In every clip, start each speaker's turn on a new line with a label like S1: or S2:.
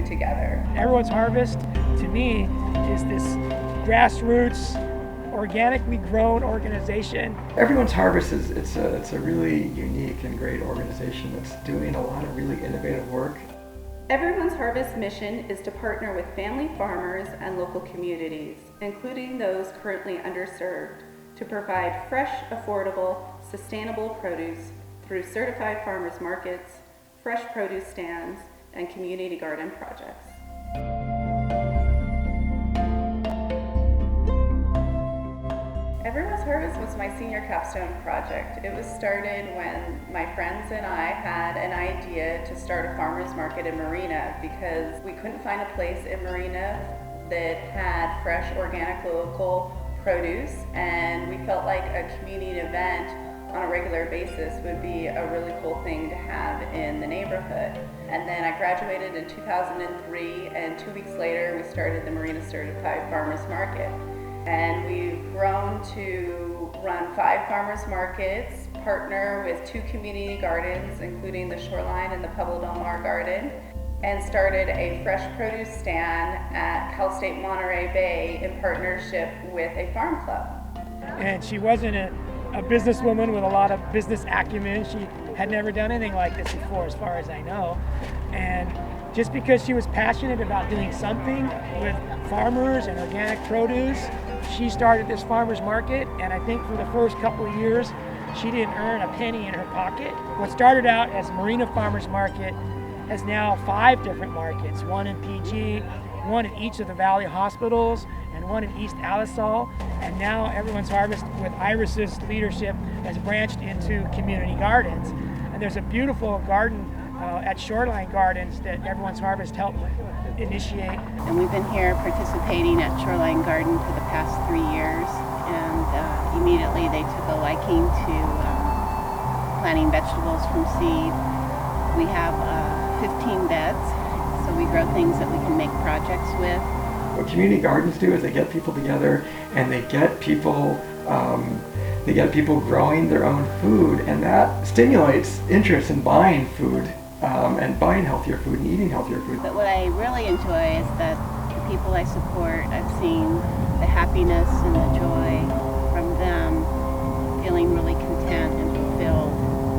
S1: together.
S2: Everyone's Harvest, to me, is this grassroots, organically grown organization.
S3: Everyone's Harvest it's a really unique and great organization that's doing a lot of really innovative work.
S1: Everyone's Harvest mission is to partner with family farmers and local communities, including those currently underserved, to provide fresh, affordable, sustainable produce through certified farmers markets, fresh produce stands, and community garden projects. Everyone's Harvest was my senior capstone project. It was started when my friends and I had an idea to start a farmer's market in Marina because we couldn't find a place in Marina that had fresh, organic, local produce, and we felt like a community event on a regular basis would be a really cool thing to have in the neighborhood. And then I graduated in 2003, and 2 weeks later we started the Marina Certified Farmers Market. And we've grown to run 5 farmers markets, partner with 2 community gardens, including the Shoreline and the Pueblo Del Mar Garden, and started a fresh produce stand at Cal State Monterey Bay in partnership with a farm club.
S2: And she wasn't a businesswoman with a lot of business acumen. She had never done anything like this before, as far as I know. And just because she was passionate about doing something with farmers and organic produce, she started this farmer's market, and I think for the first couple of years, she didn't earn a penny in her pocket. What started out as Marina Farmers Market has now 5 different markets, 1 in PG, 1 in each of the Valley hospitals, and 1 in East Alisal. And now Everyone's Harvest, with Iris's leadership, has branched into community gardens. And there's a beautiful garden at Shoreline Gardens that Everyone's Harvest helped initiate.
S4: And we've been here participating at Shoreline Garden for the past 3 years, and immediately they took a liking to planting vegetables from seed. We have 15 beds, so we grow things that we can make projects with.
S3: What community gardens do is they get people together and they get people growing their own food, and that stimulates interest in buying food. And buying healthier food and eating healthier food.
S4: But what I really enjoy is that the people I support, I've seen the happiness and the joy from them, feeling really content and fulfilled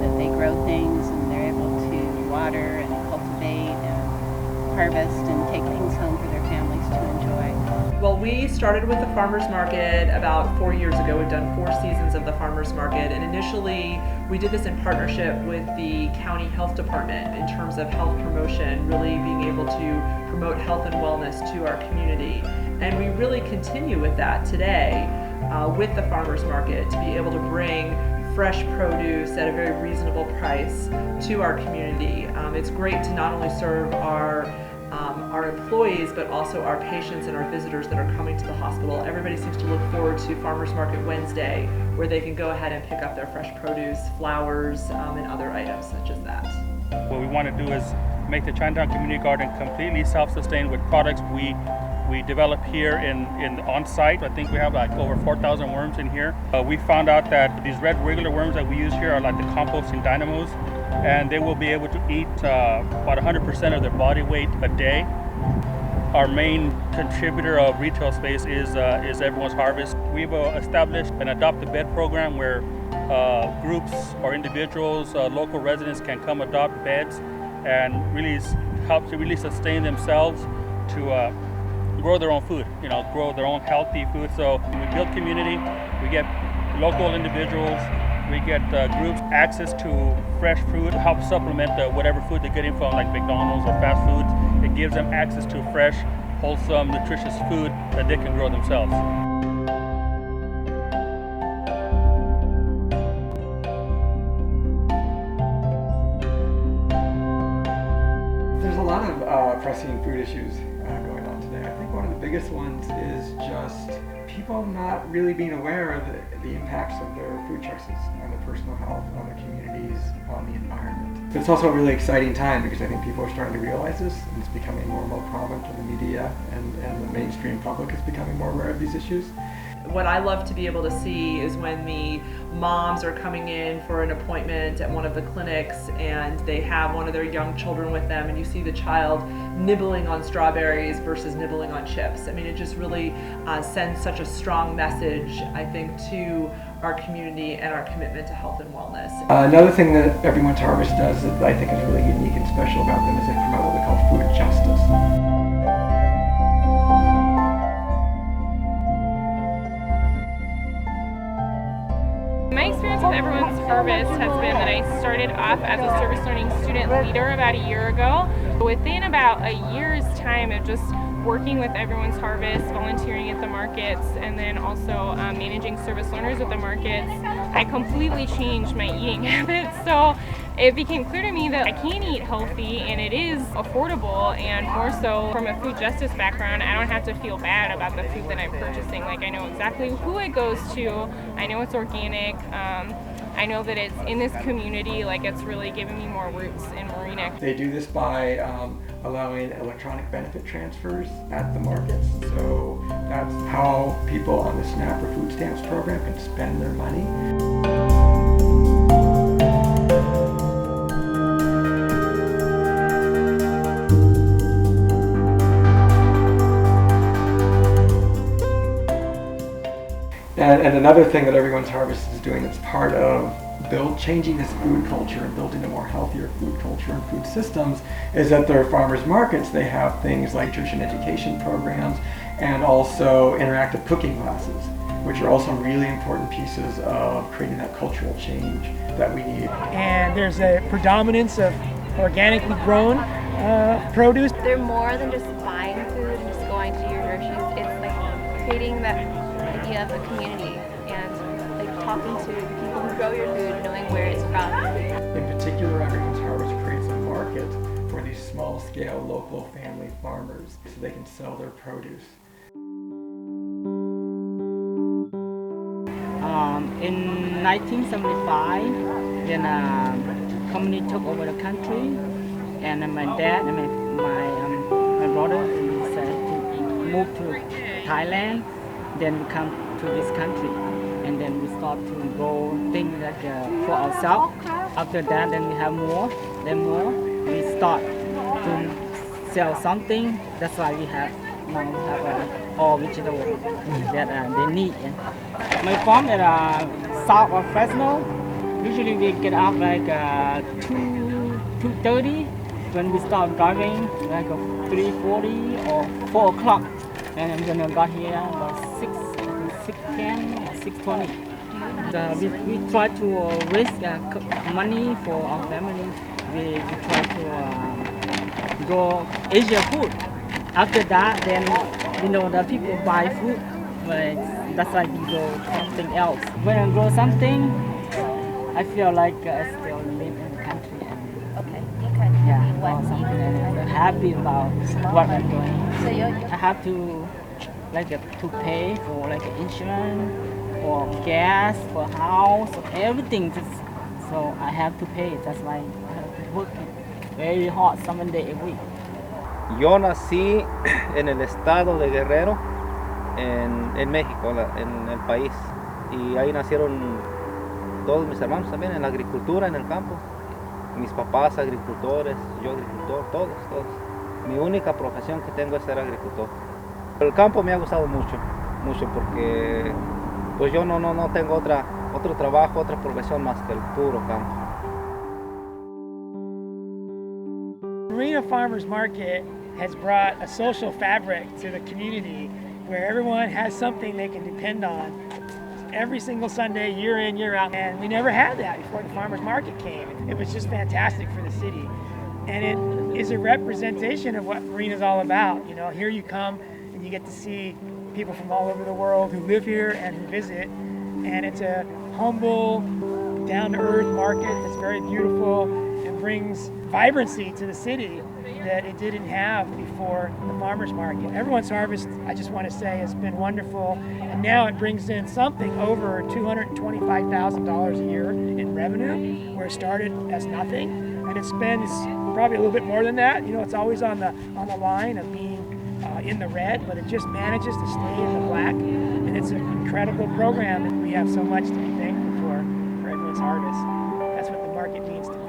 S4: that they grow things and they're able to water and cultivate and harvest and take things home for their families to enjoy.
S5: Well, we started with the farmers market about 4 years ago. We've done 4 seasons of the farmers market, and initially we did this in partnership with the county health department in terms of health promotion, really being able to promote health and wellness to our community. And we really continue with that today with the farmers market, to be able to bring fresh produce at a very reasonable price to our community. It's great to not only serve our employees, but also our patients and our visitors that are coming to the hospital. Everybody seems to look forward to Farmers Market Wednesday, where they can go ahead and pick up their fresh produce, flowers, and other items such as that.
S6: What we want to do is make the Chinatown Community Garden completely self-sustained with products we develop here in on-site. I think we have like over 4,000 worms in here. We found out that these red regular worms that we use here are like the composting dynamos, and they will be able to eat about 100% of their body weight a day. Our main contributor of retail space is Everyone's Harvest. We've established an Adopt a Bed program where groups or individuals, local residents can come adopt beds and really help to really sustain themselves to grow their own food, grow their own healthy food. So we build community, we get local individuals, we get groups access to fresh food to help supplement whatever food they're getting from like McDonald's or fast foods. It gives them access to fresh, wholesome, nutritious food that they can grow themselves.
S3: There's a lot of pressing food issues going on today. I think one of the biggest ones is just people not really being aware of the impacts of their food choices on their personal health, on their communities, on the environment. But it's also a really exciting time because I think people are starting to realize this, and it's becoming more and more prominent in the media, and the mainstream public is becoming more aware of these issues.
S5: What I love to be able to see is when the moms are coming in for an appointment at one of the clinics and they have one of their young children with them, and you see the child nibbling on strawberries versus nibbling on chips. I mean, it just really sends such a strong message, I think, to our community and our commitment to health and wellness.
S3: Another thing that Everyone's Harvest does that I think is really unique and special about them is they promote what they call food justice.
S7: My experience with Everyone's Harvest has been that I started off as a service learning student leader about a year ago. Within about a year's time of just working with Everyone's Harvest, volunteering at the markets, and then also managing service learners at the markets, I completely changed my eating habits. So it became clear to me that I can eat healthy and it is affordable, and more so from a food justice background, I don't have to feel bad about the food that I'm purchasing. Like, I know exactly who it goes to, I know it's organic, I know that it's in this community. Like, it's really given me more roots in Marina.
S3: They do this by allowing electronic benefit transfers at the markets. So that's how people on the SNAP or food stamps program can spend their money. And another thing that Everyone's Harvest is doing that's part of changing this food culture and building a more healthier food culture and food systems is that their farmers markets, they have things like nutrition education programs and also interactive cooking classes, which are also really important pieces of creating that cultural change that we need.
S2: And there's a predominance of organically grown produce.
S8: They're more than just buying food and just going to your groceries. It's like creating that idea of a community and like talking to the people who grow your food, knowing where it's from.
S3: In particular, Everyone's Harvest creates a market for these small-scale local family farmers so they can sell their produce.
S9: In 1975, then company took over the country, and my dad and my brother decided to move to Thailand. Then we come to this country, and then we start to grow things like for ourselves. After that, then we have more. Then more, we start to sell something. That's why we have now we have all vegetables that they need. My farm at south of Fresno. Usually we get up like 2:30. When we start driving, like 3:40 or 4 o'clock. And I'm gonna got here about 6:10 or 6:20. We try to raise money for our family. We try to grow Asian food. After that, then we know that people buy food, but that's why we grow something else. When I grow something, I feel like I still live in the country.
S8: Okay, you kind of
S9: Yeah,
S8: what
S9: something
S8: you
S9: I'm happy about what I'm doing.
S8: So
S9: I have to to pay for insurance, for gas, for house, everything. So I have to pay. That's why I have to work very hard 7 days a week.
S10: Yo nací en el estado de Guerrero, en México, en el país. Y ahí nacieron todos mis hermanos también en la agricultura, en el campo. Mis papás agricultores, yo agricultor, todos. Mi única profesión que tengo es ser agricultor. El campo me ha gustado mucho porque pues yo no tengo otro trabajo, otra profesión más que el puro campo.
S2: Marina Farmers Market has brought a social fabric to the community where everyone has something they can depend on every single Sunday, year in, year out. And we never had that before the farmers market came. It was just fantastic for the city. And it is a representation of what Marina's all about. You know, here you come and you get to see people from all over the world who live here and who visit. And it's a humble, down-to-earth market that's very beautiful and brings vibrancy to the city that it didn't have before the farmers market. Everyone's Harvest, I just want to say, has been wonderful, and now it brings in something over $225,000 a year in revenue, where it started as nothing, and it spends probably a little bit more than that. You know, it's always on the line of being in the red, but it just manages to stay in the black. And it's an incredible program, and we have so much to be thankful for everyone's harvest. That's what the market means to me.